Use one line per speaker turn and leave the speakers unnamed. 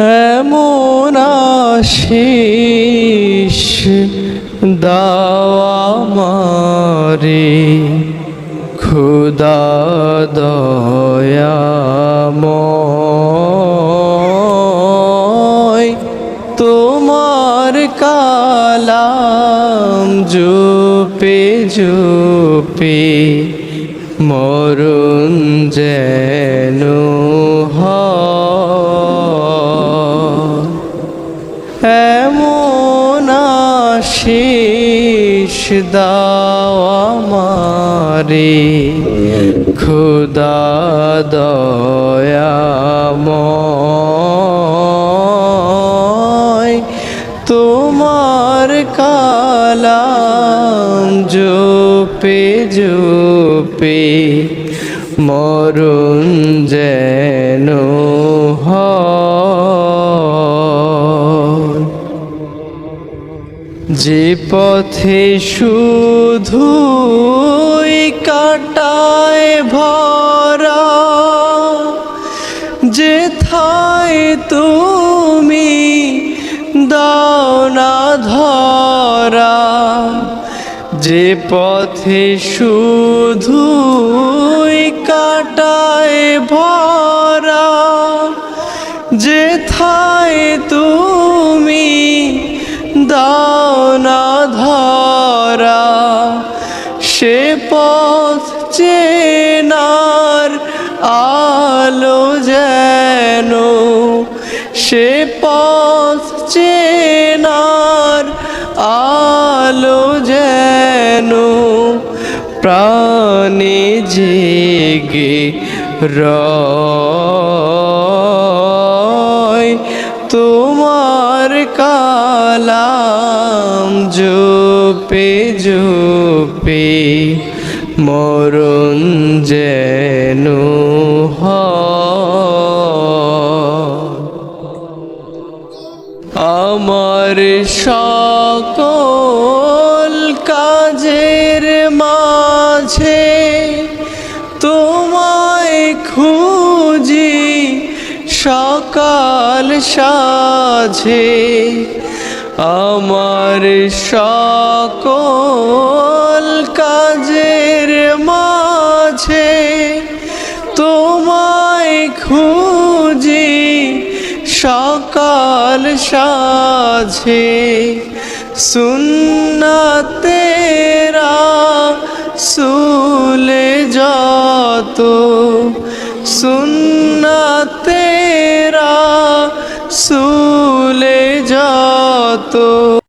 এমন আশিস দাও আমারে খোদা দয়াময়, তোমার কালাম জপে জপে মরণ যেন হয়। এমন আশিস দাও আমারে খোদা দয়াময়, তোমার কালাম জপে জপে মরণ যেন হয়। যে পথে শুধুই কাটায় ভরা, যেথায় তুমি দাও না ধরা, যে পথে শুধুই কাটায় ভরা, যেথায় তুমি দাও না ধরা, সে পথ চেনার আলো যেন, সে পথ চেনার আলো যেন প্রাণে জেগে রয়। তোমার কালাম জপে জপে মরণ যেন হয়। আমার সকল কাজের মাঝে তোমায় খুঁজি সকাল সাঝে, আমার সকল কাজের মাঝে তোমায় খুঁজি সকাল সাঝে। সুন্নাতে রাসূলে যত, সুন্নাতে রাসূলে যত